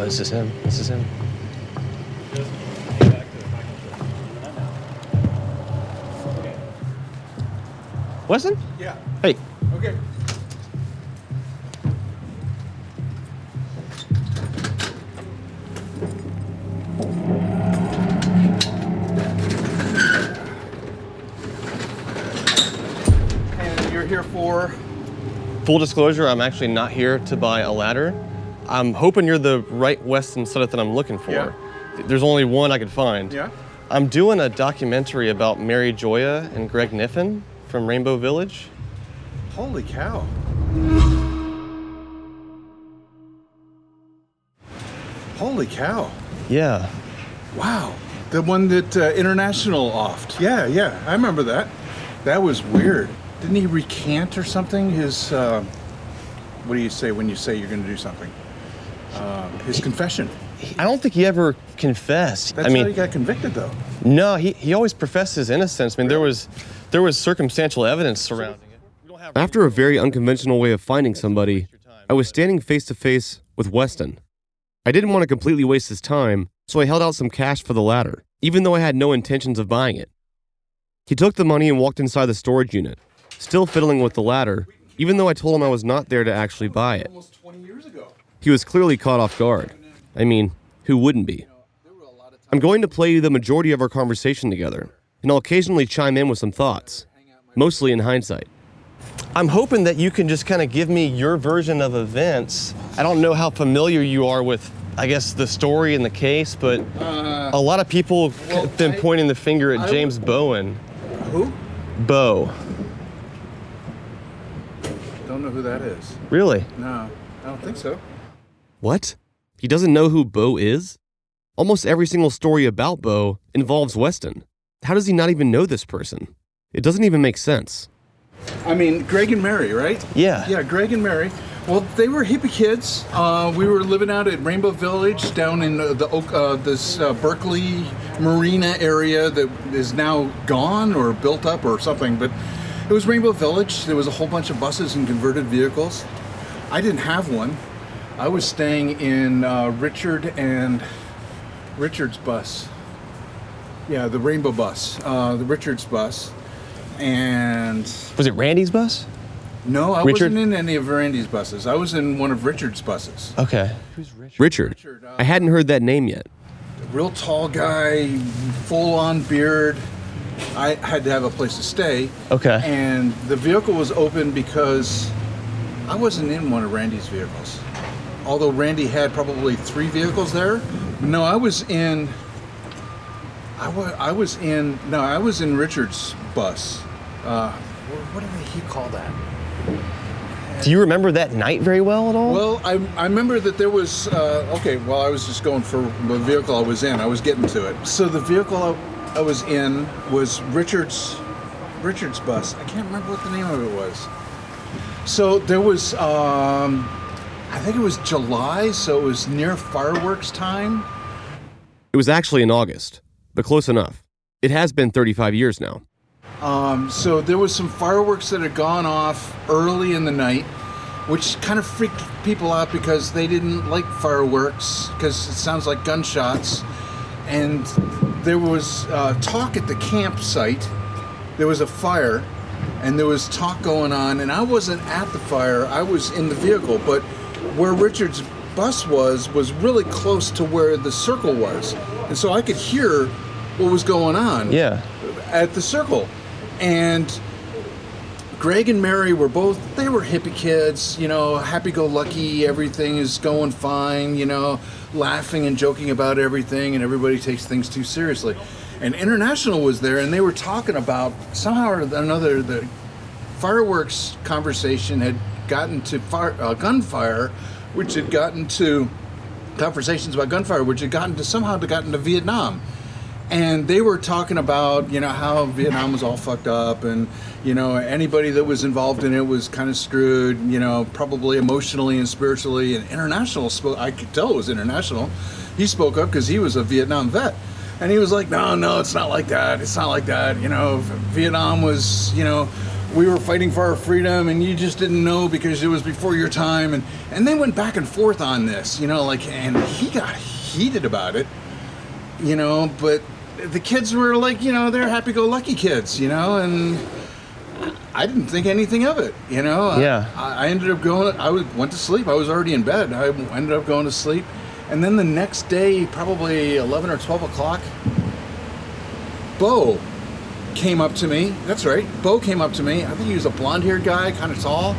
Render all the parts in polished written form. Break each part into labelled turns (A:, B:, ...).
A: this is him. This is him. Weston?
B: Yeah.
A: Hey.
B: Okay. And you're here for?
A: Full disclosure, I'm actually not here to buy a ladder. I'm hoping you're the right Weston Suddeth that I'm looking for.
B: Yeah.
A: There's only one I could find.
B: Yeah.
A: I'm doing a documentary about Mary Joya and Greg Niffen from Rainbow Village.
B: Holy cow. Holy cow.
A: Yeah.
B: Wow. The one that International offed. Yeah, yeah. I remember that. That was weird. Didn't he recant or something? His, what do you say when you say you're going to do something? His confession.
A: I don't think he ever confessed.
B: That's how he got convicted, though.
A: No, he always professed his innocence. I mean, there was circumstantial evidence surrounding it. After a very unconventional way of finding somebody, I was standing face to face with Weston. I didn't want to completely waste his time, so I held out some cash for the ladder, even though I had no intentions of buying it. He took the money and walked inside the storage unit, still fiddling with the ladder, even though I told him I was not there to actually buy it.
B: Almost 20 years ago.
A: He was clearly caught off guard. I mean, who wouldn't be? I'm going to play you the majority of our conversation together, and I'll occasionally chime in with some thoughts, mostly in hindsight. I'm hoping that you can just kind of give me your version of events. I don't know how familiar you are with, I guess, the story and the case, but a lot of people have been pointing the finger at James Bowen.
B: Who?
A: Bo.
B: Don't know who that is.
A: Really?
B: No, I don't think so.
A: What? He doesn't know who Bo is? Almost every single story about Bo involves Weston. How does he not even know this person? It doesn't even make sense.
B: I mean, Greg and Mary, right?
A: Yeah.
B: Yeah, Greg and Mary. Well, they were hippie kids. We were living out at Rainbow Village down in this Berkeley Marina area that is now gone or built up or something. But it was Rainbow Village. There was a whole bunch of buses and converted vehicles. I didn't have one. I was staying in Richard and Richard's bus. Yeah, the Rainbow bus, the Richard's bus. And
A: Was it Randy's bus?
B: no, I
A: Richard?
B: wasn't in any of Randy's buses. I was in one of Richard's buses.
A: Okay. Who's Richard?
B: Richard,
A: I hadn't heard that name yet.
B: real tall guy, full-on beard. I had to have a place to stay.
A: Okay.
B: And the vehicle was open because I wasn't in one of Randy's vehicles. Although Randy had probably 3 vehicles there. No, I was in Richard's bus. What did he call that?
A: Do you remember that night very well at all?
B: Well, I remember that there was, I was just going for the vehicle I was in. I was getting to it. So the vehicle I was in was Richard's bus. I can't remember what the name of it was. So there was, I think it was July, so it was near fireworks time.
A: It was actually in August, but close enough. It has been 35 years now.
B: So there was some fireworks that had gone off early in the night, which kind of freaked people out because they didn't like fireworks because it sounds like gunshots. And there was talk at the campsite. There was a fire, and there was talk going on. And I wasn't at the fire. I was in the vehicle, but where Richard's bus was really close to where the circle was, and so I could hear what was going on.
A: Yeah.
B: At the circle. And Greg and Mary were they were hippie kids, happy-go-lucky, everything is going fine, laughing and joking about everything, and everybody takes things too seriously. And International was there, and they were talking about, somehow or another, the fireworks conversation had gotten to gunfire, which had gotten to conversations about gunfire, which had gotten to Vietnam. And they were talking about, how Vietnam was all fucked up, and, anybody that was involved in it was kind of screwed, probably emotionally and spiritually. And International spoke, I could tell it was International. He spoke up because he was a Vietnam vet. And he was like, no, it's not like that. It's not like that. Vietnam was, we were fighting for our freedom and you just didn't know because it was before your time. And they went back and forth on this, you know, like, and he got heated about it, you know, but the kids were like, you know, they're happy-go-lucky kids, you know, and I didn't think anything of it, you know.
A: Yeah.
B: I ended up going, went to sleep. I was already in bed. I ended up going to sleep. And then the next day, probably 11 or 12 o'clock, Bo came up to me. That's right. Bo came up to me. I think he was a blonde-haired guy, kind of tall.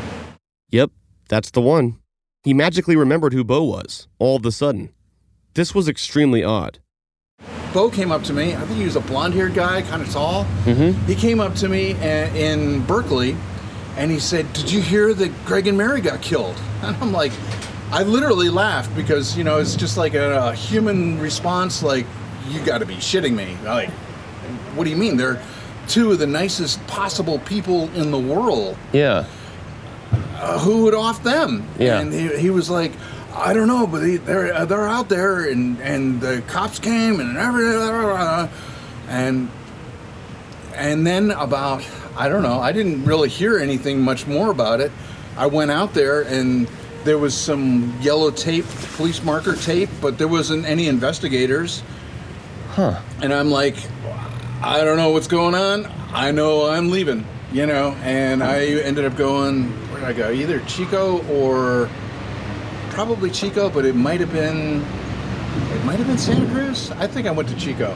A: Yep, that's the one. He magically remembered who Bo was, all of a sudden. This was extremely odd.
B: Bo came up to me. I think he was a blonde-haired guy, kind of tall.
A: Mm-hmm.
B: He came up to me in Berkeley, and he said, "Did you hear that Greg and Mary got killed?" And I'm like, I literally laughed because, you know, it's just like a human response, like, you got to be shitting me. Like, what do you mean? They're two of the nicest possible people in the world.
A: Yeah.
B: Who would off them?
A: Yeah.
B: And he was like, I don't know, but they're out there, and the cops came and everything, and then about, I don't know, I didn't really hear anything much more about it. I went out there and there was some yellow tape, police marker tape, but there wasn't any investigators.
A: Huh.
B: And I'm like, I don't know what's going on. I know I'm leaving, you know, and I ended up going, where did I go? Either Chico or probably Chico, but it might have been Santa Cruz. I think I went to Chico.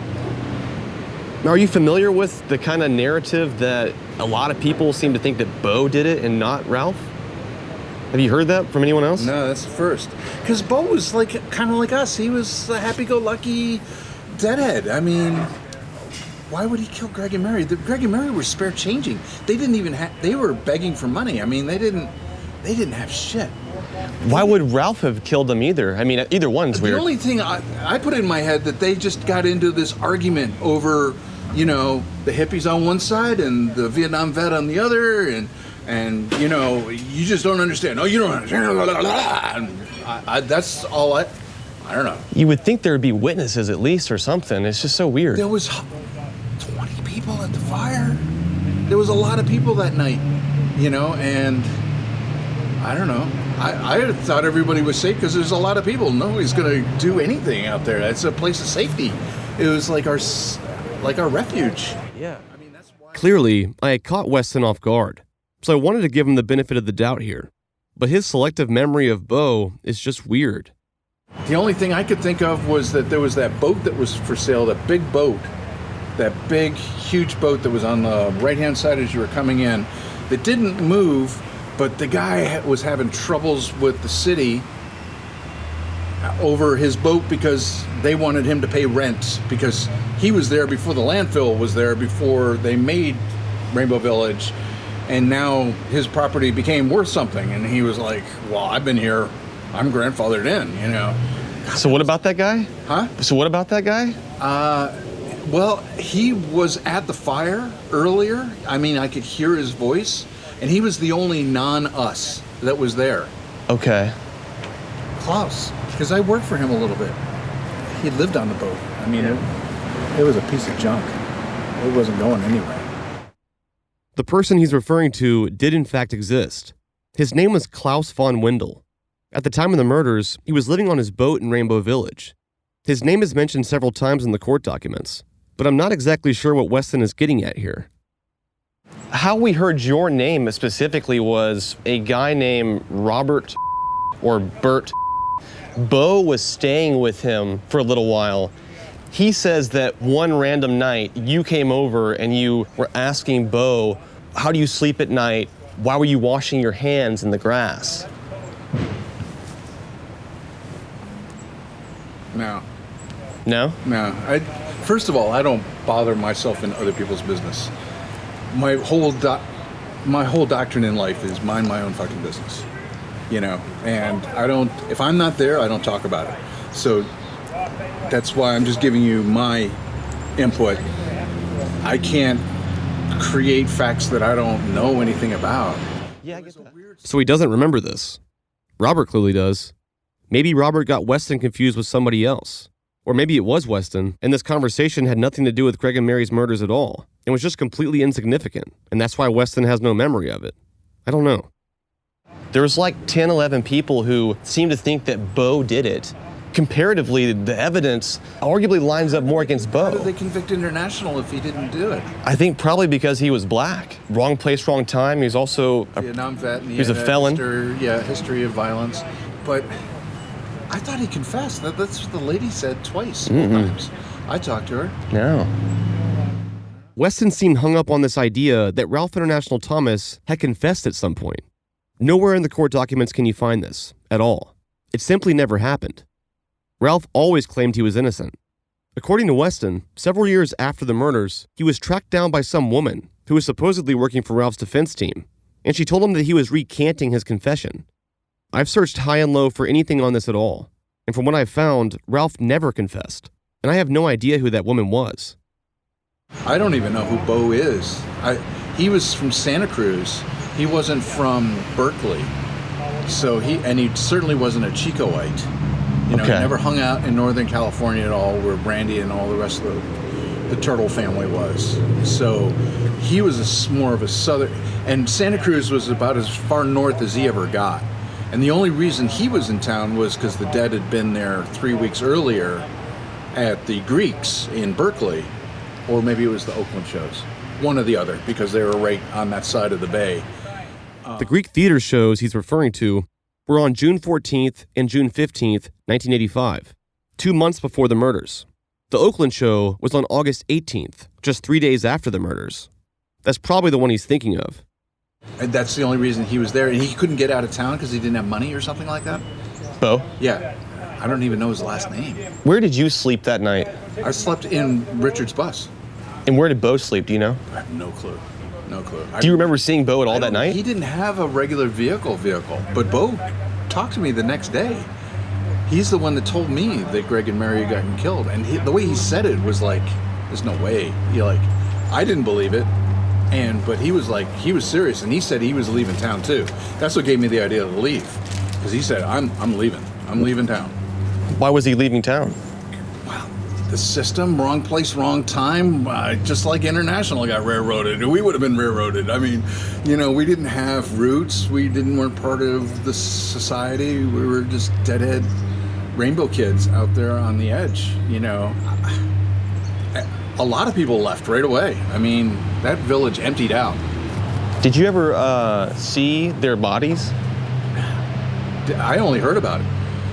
A: Are you familiar with the kind of narrative that a lot of people seem to think that Bo did it and not Ralph? Have you heard that from anyone else?
B: No, that's the first. Because Bo was like kind of like us. He was a happy-go-lucky deadhead. I mean, why would he kill Greg and Mary? Greg and Mary were spare changing. They didn't even they were begging for money. I mean, they didn't have shit.
A: Why would Ralph have killed them either? I mean, either one's weird.
B: The only thing I put in my head that they just got into this argument over, you know, the hippies on one side and the Vietnam vet on the other, and you know, you just don't understand. No, you don't understand. And that's all I don't know.
A: You would think there would be witnesses at least or something. It's just so weird.
B: There was 20 people at the fire. There was a lot of people that night, you know, and I don't know. I thought everybody was safe because there's a lot of people. Nobody's going to do anything out there. It's a place of safety. It was like our refuge.
A: Yeah. I mean, that's why. Clearly, I had caught Weston off guard, so I wanted to give him the benefit of the doubt here. But his selective memory of Bo is just weird.
B: The only thing I could think of was that there was that boat that was for sale, that big boat, that big, huge boat that was on the right-hand side as you were coming in, that didn't move. But the guy was having troubles with the city over his boat because they wanted him to pay rent because he was there before the landfill was there, before they made Rainbow Village, and now his property became worth something. And he was like, well, I've been here. I'm grandfathered in, you know.
A: So what about that guy?
B: Huh?
A: So what about that guy?
B: Well, he was at the fire earlier. I mean, I could hear his voice. And he was the only non-us that was there.
A: Okay.
B: Klaus, because I worked for him a little bit. He lived on the boat. I mean, it was a piece of junk. It wasn't going anywhere.
A: The person he's referring to did in fact exist. His name was Klaus von Wendel. At the time of the murders, he was living on his boat in Rainbow Village. His name is mentioned several times in the court documents, but I'm not exactly sure what Weston is getting at here. How we heard your name specifically was a guy named Robert or Bert. Bo was staying with him for a little while. He says that one random night you came over and you were asking Bo, how do you sleep at night? Why were you washing your hands in the grass?
B: No.
A: No?
B: No. First of all, I don't bother myself in other people's business. My whole doctrine in life is mind my own fucking business, you know, and if I'm not there, I don't talk about it. So that's why I'm just giving you my input. I can't create facts that I don't know anything about.
A: Yeah, I get that. So he doesn't remember this. Robert clearly does. Maybe Robert got Weston confused with somebody else. Or maybe it was Weston, and this conversation had nothing to do with Greg and Mary's murders at all, and was just completely insignificant, and that's why Weston has no memory of it. I don't know. There was like 10, 11 people who seemed to think that Bo did it. Comparatively, the evidence arguably lines up more against Bo.
B: How did they convict International if he didn't do it?
A: I think probably because he was black. Wrong place, wrong time. He's also a
B: Vietnam vet. And
A: he was a felon.
B: History of violence. But I thought he confessed. That's what the lady said twice. Times. I talked to her.
A: No. Weston seemed hung up on this idea that Ralph International Thomas had confessed at some point. Nowhere in the court documents can you find this, at all. It simply never happened. Ralph always claimed he was innocent. According to Weston, several years after the murders, he was tracked down by some woman who was supposedly working for Ralph's defense team, and she told him that he was recanting his confession. I've searched high and low for anything on this at all, and from what I've found, Ralph never confessed, and I have no idea who that woman was.
B: I don't even know who Bo is. He was from Santa Cruz. He wasn't from Berkeley. So he certainly wasn't a Chicoite. He never hung out in Northern California at all, where Brandy and all the rest of the Turtle family was. So he was more of a southern, and Santa Cruz was about as far north as he ever got. And the only reason he was in town was because the dead had been there 3 weeks earlier at the Greeks in Berkeley, or maybe it was the Oakland shows. One or the other, because they were right on that side of the bay.
A: The Greek theater shows he's referring to were on June 14th and June 15th, 1985, 2 months before the murders. The Oakland show was on August 18th, just 3 days after the murders. That's probably the one he's thinking of.
B: And that's the only reason he was there, and he couldn't get out of town because he didn't have money or something like that?
A: Bo?
B: Yeah. I don't even know his last name.
A: Where did you sleep that night?
B: I slept in Richard's bus.
A: And where did Bo sleep, do you know?
B: I have no clue. No clue.
A: Do you remember seeing Bo at all that night?
B: He didn't have a regular vehicle, but Bo talked to me the next day. He's the one that told me that Greg and Mary got killed, and the way he said it was like, "There's no way." I didn't believe it, but he was serious, and he said he was leaving town too. That's what gave me the idea to leave, because he said, "I'm leaving. I'm leaving town."
A: Why was he leaving town?
B: The system, wrong place, wrong time, just like International got railroaded. We would have been railroaded. I mean, we didn't have roots. We weren't part of the society. We were just deadhead rainbow kids out there on the edge, A lot of people left right away. I mean, that village emptied out.
A: Did you ever see their bodies?
B: I only heard about it.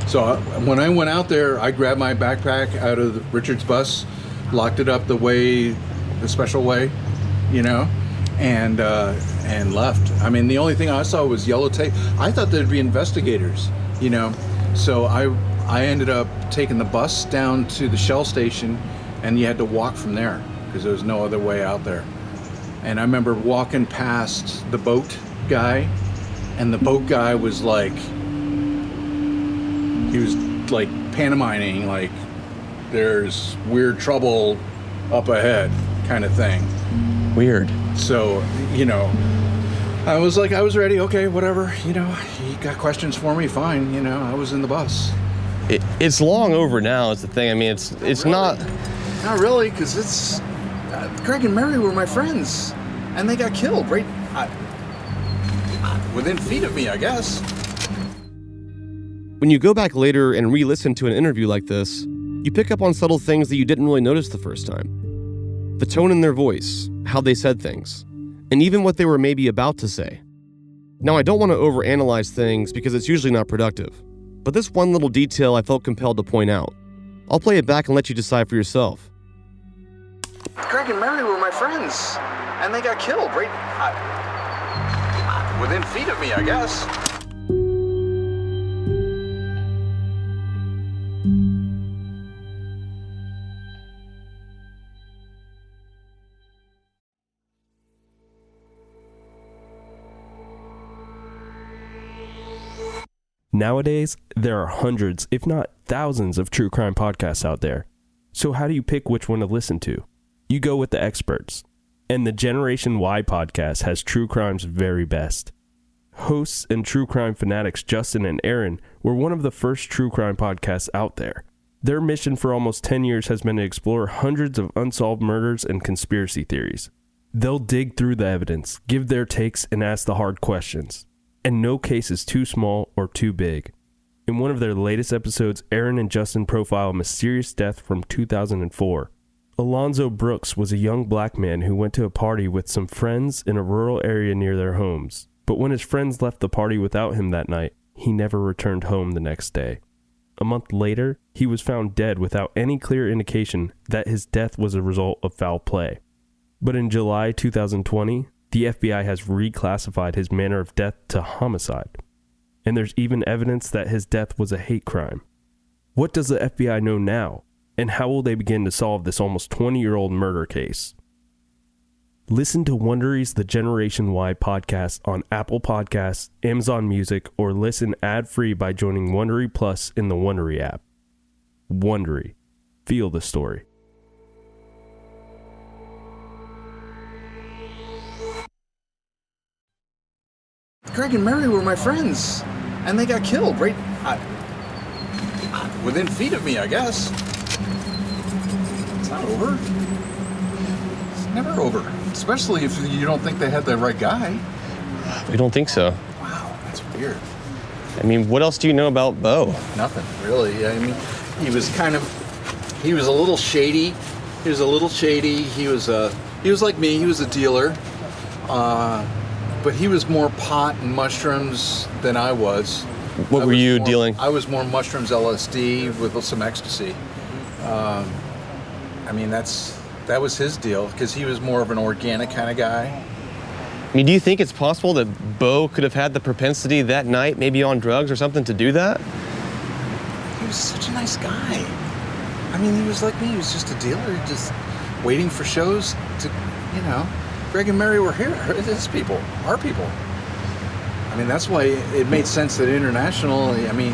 B: So when I went out there, I grabbed my backpack out of Richard's bus, locked it up the special way, and left. I mean, the only thing I saw was yellow tape. I thought there'd be investigators, So I ended up taking the bus down to the Shell station, and you had to walk from there because there was no other way out there. And I remember walking past the boat guy, and the boat guy was like, he was like pantomiming, like there's weird trouble up ahead kind of thing.
A: Weird.
B: So, I was ready. Okay, whatever. He got questions for me. Fine. I was in the bus.
A: It's long over now is the thing. I mean, it's
B: really?
A: not
B: really, because it's Greg and Mary were my friends, and they got killed right within feet of me, I guess.
A: When you go back later and re-listen to an interview like this, you pick up on subtle things that you didn't really notice the first time. The tone in their voice, how they said things, and even what they were maybe about to say. Now, I don't want to overanalyze things because it's usually not productive, but this one little detail I felt compelled to point out. I'll play it back and let you decide for yourself.
B: Greg and Mary were my friends, and they got killed right within feet of me, I guess.
C: Nowadays, there are hundreds, if not thousands, of true crime podcasts out there. So how do you pick which one to listen to? You go with the experts. And the Generation Y podcast has true crime's very best. Hosts and true crime fanatics Justin and Aaron were one of the first true crime podcasts out there. Their mission for almost 10 years has been to explore hundreds of unsolved murders and conspiracy theories. They'll dig through the evidence, give their takes, and ask the hard questions. And no case is too small or too big. In one of their latest episodes, Aaron and Justin profile a mysterious death from 2004. Alonzo Brooks was a young black man who went to a party with some friends in a rural area near their homes. But when his friends left the party without him that night, he never returned home the next day. A month later, he was found dead without any clear indication that his death was a result of foul play. But in July 2020, the FBI has reclassified his manner of death to homicide. And there's even evidence that his death was a hate crime. What does the FBI know now? And how will they begin to solve this almost 20-year-old murder case? Listen to Wondery's The Generation Y podcast on Apple Podcasts, Amazon Music, or listen ad-free by joining Wondery Plus in the Wondery app. Wondery. Feel the story.
B: Greg and Mary were my friends, and they got killed right within feet of me, I guess. It's not over. It's never over. Especially if you don't think they had the right guy.
A: We don't think so.
B: Wow, that's weird.
A: I mean, what else do you know about Bo?
B: Nothing, really. I mean, he was a little shady. He was like me. He was a dealer. But he was more pot and mushrooms than I was.
A: What were you dealing?
B: I was more mushrooms, LSD with some ecstasy. I mean, that was his deal, because he was more of an organic kind of guy.
A: I mean, do you think it's possible that Bo could have had the propensity that night, maybe on drugs or something, to do that?
B: He was such a nice guy. I mean, he was like me. He was just a dealer, just waiting for shows to, Greg and Mary were here. His people, our people. I mean, that's why it made sense that International, I mean,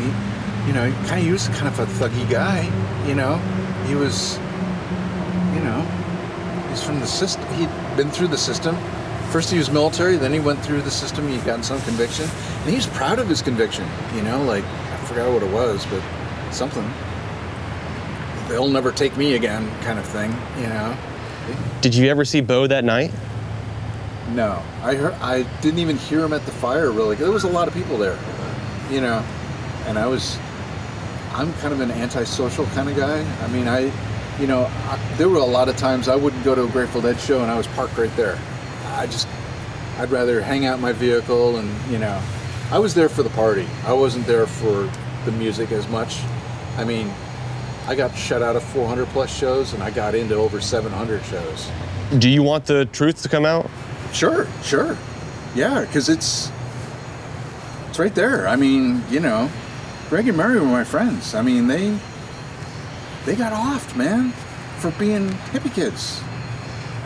B: he was kind of a thuggy guy, He was, he's from the system. He'd been through the system. First he was military, then he went through the system. He got some conviction. And he was proud of his conviction, I forgot what it was, but something. They'll never take me again kind of thing,
A: Did you ever see Bo that night?
B: No, I didn't even hear him at the fire, really. There was a lot of people there, and I'm kind of an antisocial kind of guy. I mean, there were a lot of times I wouldn't go to a Grateful Dead show and I was parked right there. I'd rather hang out in my vehicle and, I was there for the party. I wasn't there for the music as much. I mean, I got shut out of 400 plus shows and I got into over 700 shows.
A: Do you want the truth to come out?
B: Sure. Yeah, because it's right there. I mean, Greg and Mary were my friends. I mean, they got offed, man, for being hippie kids.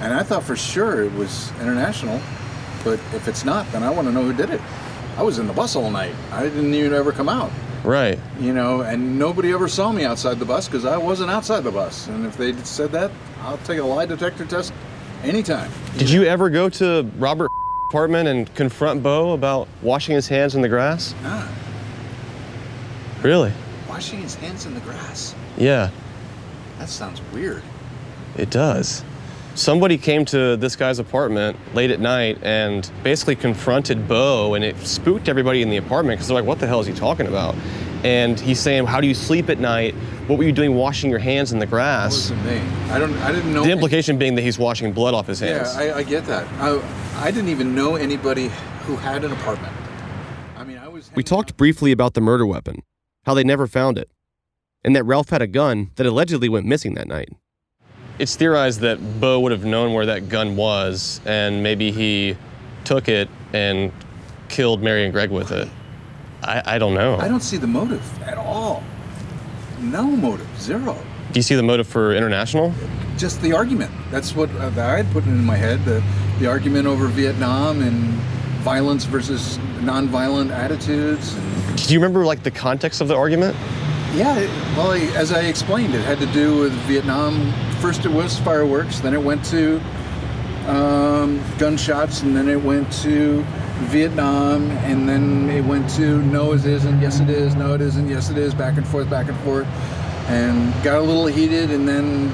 B: And I thought for sure it was International, but if it's not, then I want to know who did it. I was in the bus all night. I didn't even ever come out.
A: Right.
B: And nobody ever saw me outside the bus because I wasn't outside the bus. And if they said that, I'll take a lie detector test anytime.
A: Did you ever go to Robert's apartment and confront Bo about washing his hands in the grass?
B: Nah.
A: Really?
B: Washing his hands in the grass?
A: Yeah.
B: That sounds weird.
A: It does. Somebody came to this guy's apartment late at night and basically confronted Bo, and it spooked everybody in the apartment because they're like, what the hell is he talking about? And he's saying, how do you sleep at night? What were you doing washing your hands in the grass?
B: That wasn't me. I didn't know.
A: The implication being that he's washing blood off his hands.
B: Yeah, I get that. I didn't even know anybody who had an apartment. I mean,
A: We talked briefly about the murder weapon, how they never found it, and that Ralph had a gun that allegedly went missing that night. It's theorized that Bo would have known where that gun was, and maybe he took it and killed Mary and Greg with it. I don't know.
B: I don't see the motive at all. No motive, zero.
A: Do you see the motive for International?
B: Just the argument. That's what I had put in my head, the argument over Vietnam and violence versus nonviolent attitudes.
A: Do you remember the context of the argument?
B: Yeah, well, as I explained, it had to do with Vietnam. First it was fireworks, then it went to gunshots, and then it went to Vietnam, and then it went to no it isn't, yes it is, no it isn't, yes it is, back and forth, and got a little heated, and then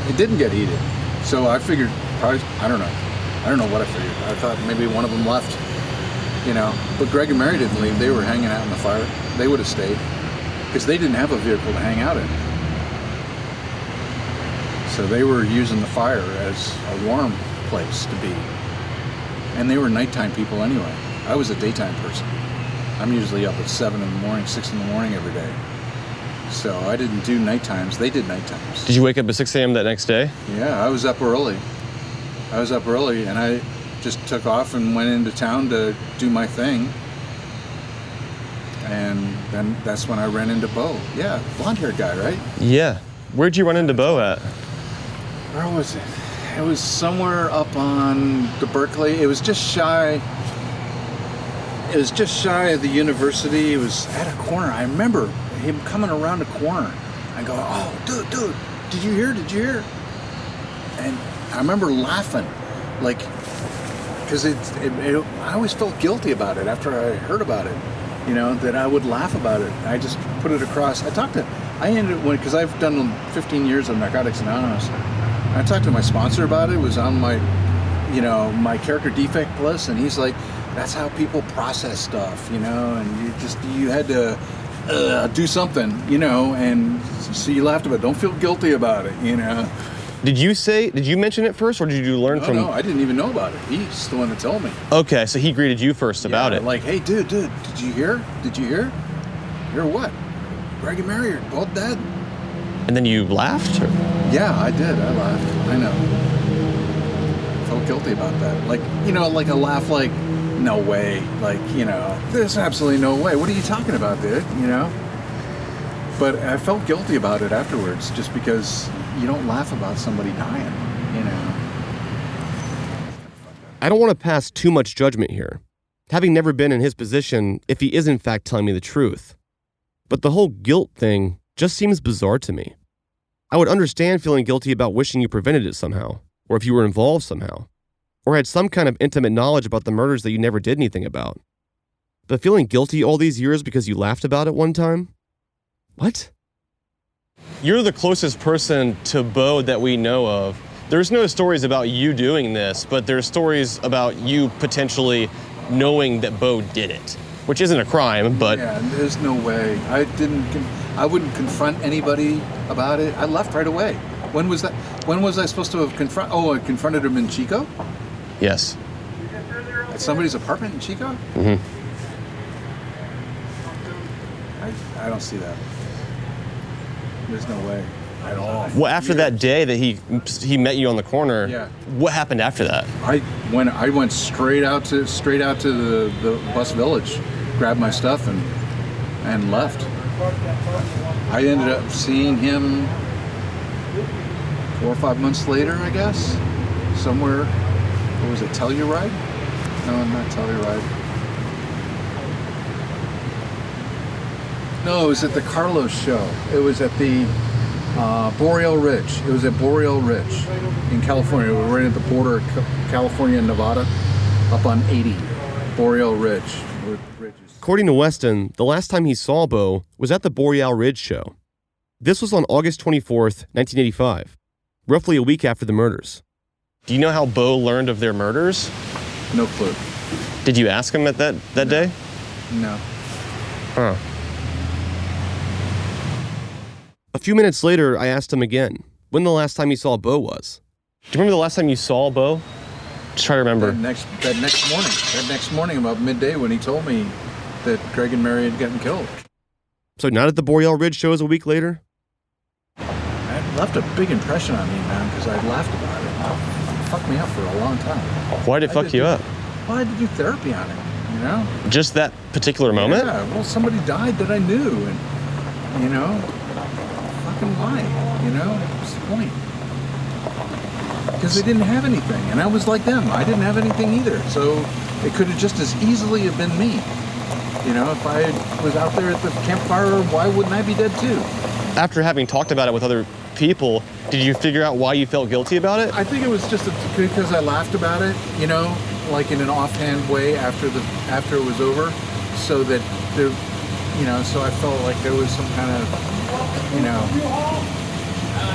B: it didn't get heated. So I figured, probably, I don't know what I figured. I thought maybe one of them left, you know. But Greg and Mary didn't leave. They were hanging out in the fire. They would have stayed because they didn't have a vehicle to hang out in. So they were using the fire as a warm place to be. And they were nighttime people anyway. I was a daytime person. I'm usually up at 7 in the morning, 6 in the morning every day. So I didn't do night times. They did night times.
A: Did you wake up at 6 a.m. that next day?
B: Yeah, I was up early. And I just took off and went into town to do my thing. And then that's when I ran into Bo. Yeah, blonde-haired guy, right?
A: Yeah. Where'd you run into Bo at?
B: Where was it? It was somewhere up on the Berkeley. It was just shy of the university. It was at a corner. I remember him coming around a corner. I go, oh, dude, did you hear? And I remember laughing, like, because I always felt guilty about it after I heard about it, you know, that I would laugh about it. I just put it across. Because I've done 15 years of Narcotics Anonymous. I talked to my sponsor about it. It was on my, you know, my character defect list, and he's like, that's how people process stuff, you know, and you had to do something, you know, and so you laughed about it. Don't feel guilty about it, you know.
A: Did you mention it first, or did you learn from...
B: No, I didn't even know about it. He's the one that told me.
A: Okay, so he greeted you first about it.
B: Like, hey, dude, did you hear? Hear what? Greg and Mary are both dead.
A: And then you laughed? Or?
B: Yeah, I did. I laughed. I know. Felt guilty about that. Like, you know, like a laugh like, no way. Like, you know, there's absolutely no way. What are you talking about, dude? You know? But I felt guilty about it afterwards, just because you don't laugh about somebody dying, you know?
A: I don't want to pass too much judgment here, having never been in his position if he is in fact telling me the truth. But the whole guilt thing just seems bizarre to me. I would understand feeling guilty about wishing you prevented it somehow, or if you were involved somehow, or had some kind of intimate knowledge about the murders that you never did anything about. But feeling guilty all these years because you laughed about it one time? What? You're the closest person to Bo that we know of. There's no stories about you doing this, but there's stories about you potentially knowing that Bo did it, which isn't a crime, but...
B: Yeah, there's no way. I wouldn't confront anybody about it. I left right away. When was that? When was I supposed to have I confronted him in Chico?
A: Yes.
B: At somebody's apartment in Chico?
A: Mm-hmm.
B: I don't see that. There's no way at all.
A: Well, after that day that he met you on the corner,
B: yeah.
A: What happened after that?
B: I went straight out to the bus village, grabbed my stuff and left. I ended up seeing him 4 or 5 months later, I guess, somewhere. What was it, Telluride? No, not Telluride. No, it was at the Carlos show. It was at the Boreal Ridge. It was at Boreal Ridge in California. We're right at the border of California and Nevada, up on 80, Boreal Ridge.
A: According to Weston, the last time he saw Bo was at the Boreal Ridge show. This was on August 24th, 1985, roughly a week after the murders. Do you know how Bo learned of their murders?
B: No clue.
A: Did you ask him at that day?
B: No.
A: Huh. A few minutes later, I asked him again when the last time he saw Bo was. Do you remember the last time you saw Bo? Just try to remember.
B: That next morning about midday when he told me that Greg and Mary had gotten killed.
A: So not at the Boreal Ridge shows a week later?
B: It left a big impression on me, man, because I laughed about it. It fucked me up for a long time.
A: Why did it fuck you up?
B: Well, I had to do therapy on it, you know?
A: Just that particular moment?
B: Yeah, well, somebody died that I knew, and, you know, fucking why, you know? What's the point? Because they didn't have anything, and I was like them. I didn't have anything either, so it could have just as easily have been me. You know, if I was out there at the campfire, why wouldn't I be dead too?
A: After having talked about it with other people, did you figure out why you felt guilty about it?
B: I think it was just because I laughed about it, you know, like in an offhand way after it was over, so that there, you know, so I felt like there was some kind of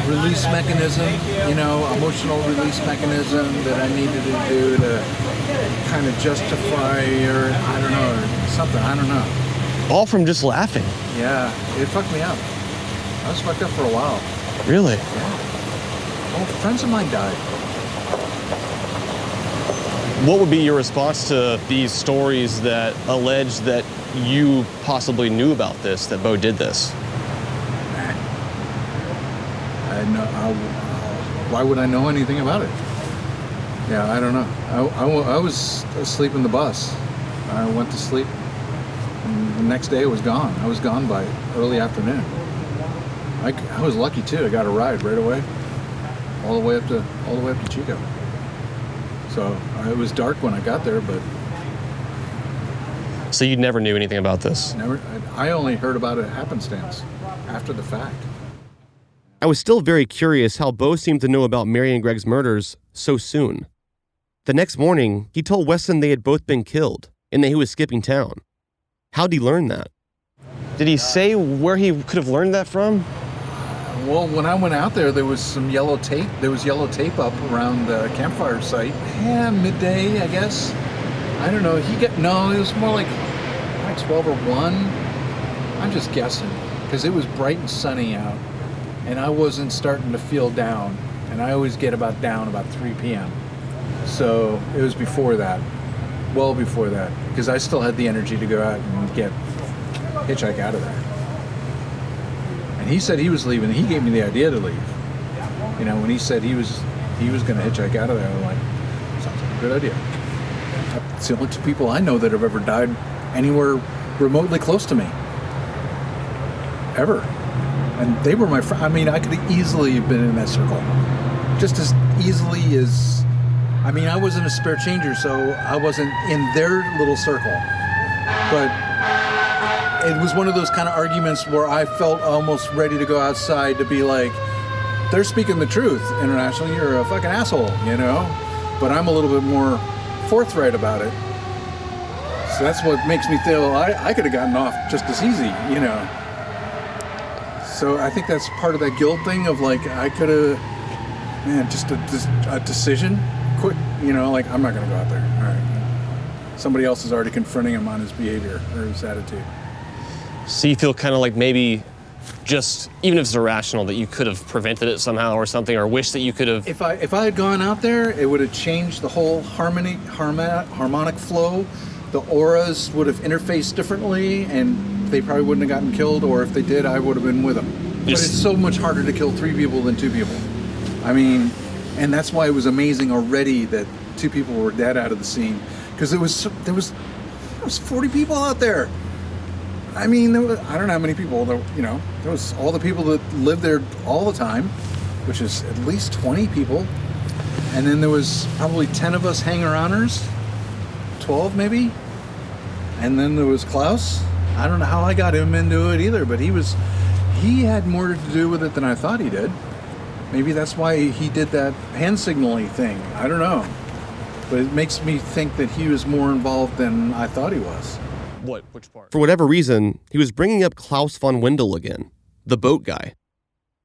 B: release mechanism, emotional release mechanism that I needed to do to kind of justify or something. I don't know.
A: All from just laughing.
B: Yeah, it fucked me up. I was fucked up for a while.
A: Really?
B: Yeah. Well, friends of mine died.
A: What would be your response to these stories that allege that you possibly knew about this, that Bo did this?
B: Why would I know anything about it? Yeah, I don't know. I was asleep in the bus. I went to sleep, and the next day it was gone. I was gone by early afternoon. I was lucky too. I got a ride right away, all the way up to Chico. So it was dark when I got there, but.
A: So you never knew anything about this?
B: Never. I only heard about it happenstance after the fact.
A: I was still very curious how Bo seemed to know about Mary and Greg's murders so soon. The next morning, he told Weston they had both been killed and that he was skipping town. How'd he learn that? Did he say where he could have learned that from?
B: Well, when I went out there, there was some yellow tape. There was yellow tape up around the campfire site. Yeah, midday, I guess. I don't know. It was more like 12 or 1. I'm just guessing because it was bright and sunny out. And I wasn't starting to feel down. And I always get down about 3 p.m. So it was before that. Well before that. Because I still had the energy to go out and hitchhike out of there. And he said he was leaving. He gave me the idea to leave. When he said he was going to hitchhike out of there, I'm like, sounds like a good idea. It's the only 2 people I know that have ever died anywhere remotely close to me. Ever. And they were my friends. I mean, I could have easily been in that circle. Just as easily as... I mean, I wasn't a spare changer, so I wasn't in their little circle. But it was one of those kind of arguments where I felt almost ready to go outside to be like, they're speaking the truth, International. You're a fucking asshole, But I'm a little bit more forthright about it. So that's what makes me feel I could have gotten off just as easy, So I think that's part of that guilt thing of like, I could have, just a decision, quick, I'm not going to go out there. All right. Somebody else is already confronting him on his behavior or his attitude.
A: So you feel kind of like maybe just, even if it's irrational, that you could have prevented it somehow or something, or wish that you could have...
B: If I had gone out there, it would have changed the whole harmonic flow. The auras would have interfaced differently, and they probably wouldn't have gotten killed, or if they did, I would have been with them. But it's so much harder to kill 3 people than 2 people. I mean, and that's why it was amazing already that 2 people were dead out of the scene, because there was 40 people out there. I mean, I don't know how many people, there was all the people that lived there all the time, which is at least 20 people. And then there was probably 10 of us hanger-oners, 12 maybe. And then there was Klaus. I don't know how I got him into it either, but he had more to do with it than I thought he did. Maybe that's why he did that hand signaling thing. I don't know. But it makes me think that he was more involved than I thought he was.
A: Which part? For whatever reason, he was bringing up Klaus von Wendel again, the boat guy.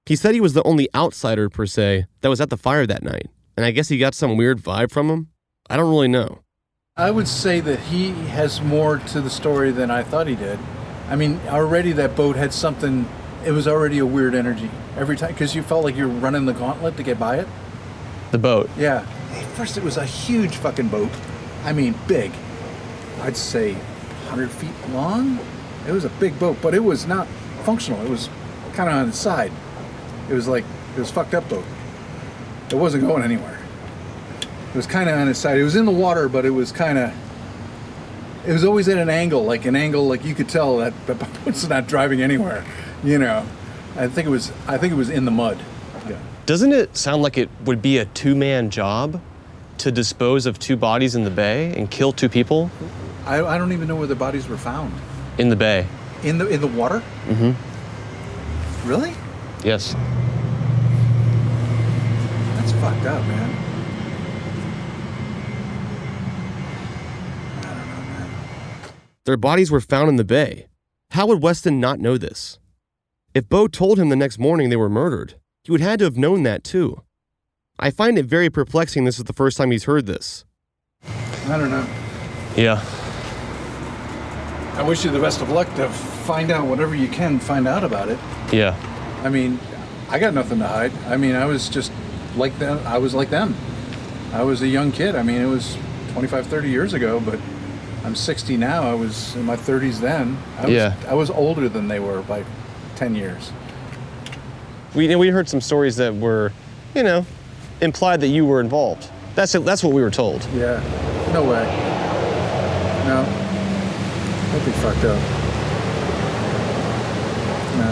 A: He said he was the only outsider, per se, that was at the fire that night, and I guess he got some weird vibe from him. I don't really know.
B: I would say that he has more to the story than I thought he did. I mean, already that boat had something, it was already a weird energy every time, because you felt like you were running the gauntlet to get by it.
A: The boat?
B: Yeah. At first it was a huge fucking boat. I mean, big. I'd say 100 feet long. It was a big boat, but it was not functional. It was kind of on its side. It was fucked up boat. It wasn't going anywhere. It was kind of on its side. It was in the water, but it was always at an angle like you could tell that the boat's not driving anywhere. I think it was in the mud. Yeah.
A: Doesn't it sound like it would be a 2-man job to dispose of 2 bodies in the bay and kill 2 people?
B: I don't even know where the bodies were found.
A: In the bay.
B: In the water?
A: Mm-hmm.
B: Really?
A: Yes.
B: That's fucked up, man. I don't know, man.
A: Their bodies were found in the bay. How would Weston not know this? If Bo told him the next morning they were murdered, he would have to have known that too. I find it very perplexing this is the first time he's heard this.
B: I don't know.
A: Yeah.
B: I wish you the best of luck to find out whatever you can find out about it.
A: Yeah.
B: I mean, I got nothing to hide. I mean, I was just like them. I was like them. I was a young kid. I mean, it was 25, 30 years ago, but I'm 60 now. I was in my 30s then. I was older than they were by 10 years.
A: We heard some stories that were, implied that you were involved. That's what we were told.
B: Yeah. No way. No. That'd be fucked up. No.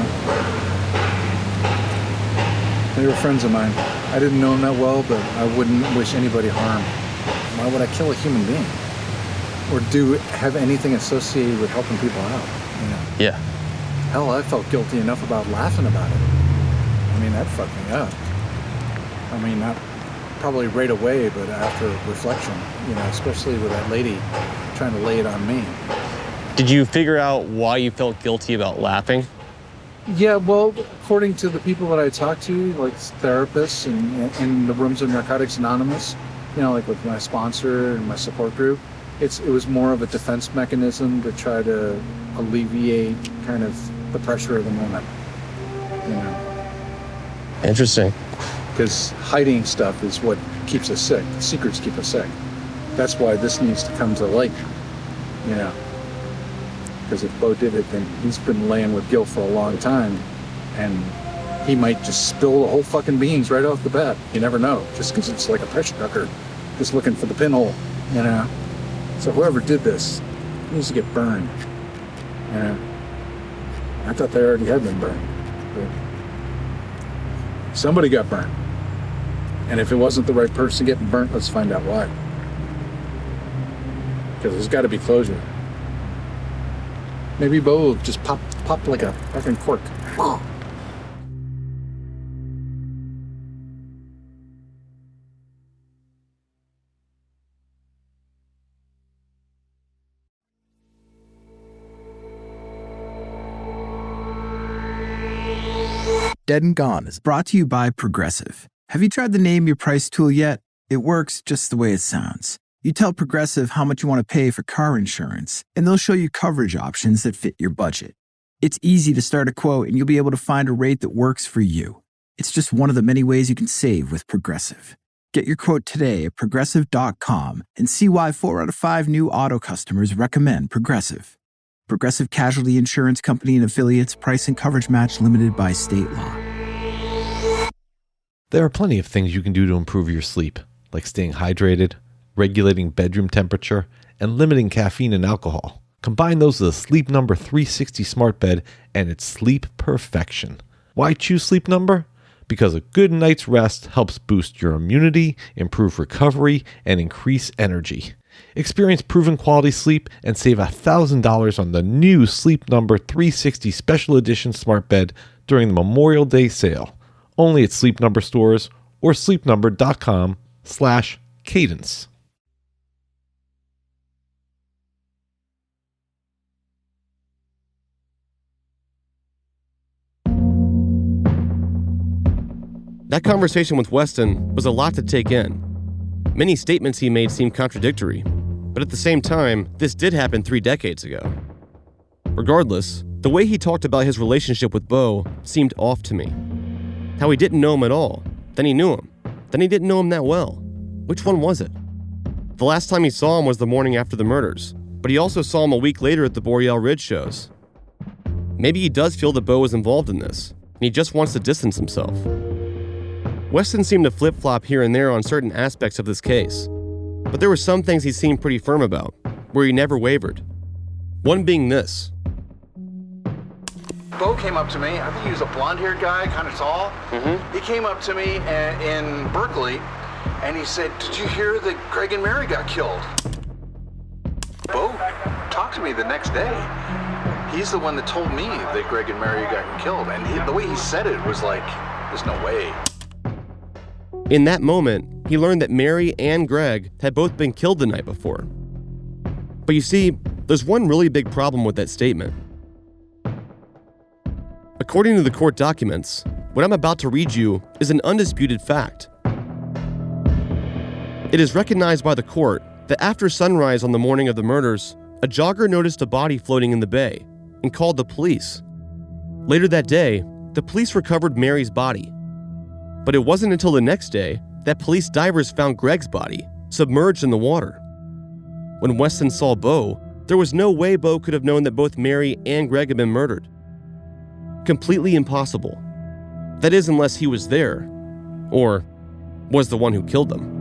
B: They were friends of mine. I didn't know them that well, but I wouldn't wish anybody harm. Why would I kill a human being? Or have anything associated with helping people out?
A: Yeah.
B: Hell, I felt guilty enough about laughing about it. I mean, that fucked me up. I mean, not probably right away, but after reflection, especially with that lady trying to lay it on me.
A: Did you figure out why you felt guilty about laughing?
B: Yeah, well, according to the people that I talked to, like therapists and in the rooms of Narcotics Anonymous, like with my sponsor and my support group, it was more of a defense mechanism to try to alleviate kind of the pressure of the moment.
A: Interesting.
B: Because hiding stuff is what keeps us sick. The secrets keep us sick. That's why this needs to come to light. Because if Bo did it, then he's been laying with guilt for a long time, and he might just spill the whole fucking beans right off the bat. You never know, just because it's like a pressure cooker, just looking for the pinhole, So whoever did this needs to get burned. I thought they already had been burned, but somebody got burned. And if it wasn't the right person getting burnt, let's find out why. Because there's got to be closure. Maybe Bo will just pop like a fucking cork.
D: Dead and Gone is brought to you by Progressive. Have you tried the Name Your Price tool yet? It works just the way it sounds. You tell Progressive how much you want to pay for car insurance, and they'll show you coverage options that fit your budget. It's easy to start a quote, and you'll be able to find a rate that works for you. It's just one of the many ways you can save with Progressive. Get your quote today at Progressive.com and see why 4 out of 5 new auto customers recommend Progressive. Progressive Casualty Insurance Company and Affiliates. Price and coverage match limited by state law.
E: There are plenty of things you can do to improve your sleep, like staying hydrated, regulating bedroom temperature, and limiting caffeine and alcohol. Combine those with a Sleep Number 360 smart bed and it's sleep perfection. Why choose Sleep Number? Because a good night's rest helps boost your immunity, improve recovery, and increase energy. Experience proven quality sleep and save $1,000 on the new Sleep Number 360 Special Edition smart bed during the Memorial Day sale. Only at Sleep Number stores or sleepnumber.com/cadence.
A: That conversation with Weston was a lot to take in. Many statements he made seemed contradictory, but at the same time, this did happen 3 decades ago. Regardless, the way he talked about his relationship with Bo seemed off to me. How he didn't know him at all, then he knew him, then he didn't know him that well. Which one was it? The last time he saw him was the morning after the murders, but he also saw him a week later at the Boreal Ridge shows. Maybe he does feel that Bo was involved in this, and he just wants to distance himself. Weston seemed to flip-flop here and there on certain aspects of this case, but there were some things he seemed pretty firm about, where he never wavered. One being this.
B: Bo came up to me. I think he was a blonde-haired guy, kind of tall. He came up to me in Berkeley, and he said, "Did you hear that Greg and Mary got killed?" Bo talked to me the next day. He's the one that told me that Greg and Mary got killed, and the way he said it was like, there's no way.
A: In that moment, he learned that Mary and Greg had both been killed the night before. But you see, there's one really big problem with that statement. According to the court documents, what I'm about to read you is an undisputed fact. It is recognized by the court that after sunrise on the morning of the murders, a jogger noticed a body floating in the bay and called the police. Later that day, the police recovered Mary's body. But it wasn't until the next day that police divers found Greg's body, submerged in the water. When Weston saw Bo, there was no way Bo could have known that both Mary and Greg had been murdered. Completely impossible. That is, unless he was there, or was the one who killed them.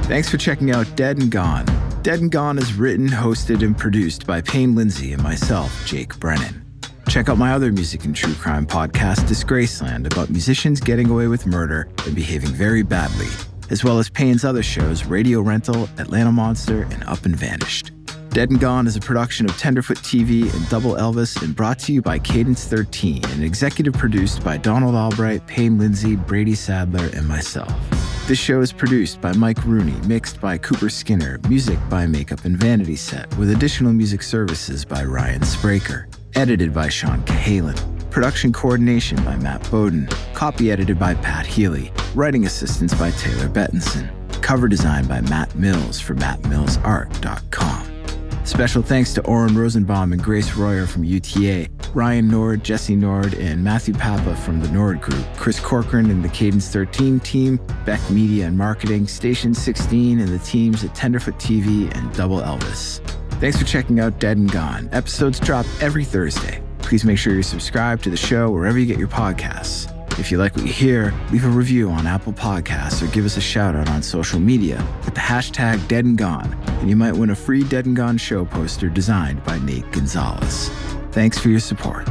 D: Thanks for checking out Dead and Gone. Dead and Gone is written, hosted, and produced by Payne Lindsay and myself, Jake Brennan. Check out my other music and true crime podcast, Disgraceland, about musicians getting away with murder and behaving very badly, as well as Payne's other shows, Radio Rental, Atlanta Monster, and Up and Vanished. Dead and Gone is a production of Tenderfoot TV and Double Elvis and brought to you by Cadence 13 and executive produced by Donald Albright, Payne Lindsay, Brady Sadler, and myself. This show is produced by Mike Rooney, mixed by Cooper Skinner, music by Makeup and Vanity Set, with additional music services by Ryan Spraker, edited by Sean Cahalan, production coordination by Matt Bowden, copy edited by Pat Healy, writing assistance by Taylor Bettinson, cover design by Matt Mills for mattmillsart.com. Special thanks to Oren Rosenbaum and Grace Royer from UTA, Ryan Nord, Jesse Nord, and Matthew Papa from the Nord Group, Chris Corcoran and the Cadence 13 team, Beck Media and Marketing, Station 16, and the teams at Tenderfoot TV and Double Elvis. Thanks for checking out Dead and Gone. Episodes drop every Thursday. Please make sure you're subscribed to the show wherever you get your podcasts. If you like what you hear, leave a review on Apple Podcasts or give us a shout out on social media with the hashtag Dead and Gone, and you might win a free Dead and Gone show poster designed by Nate Gonzalez. Thanks for your support.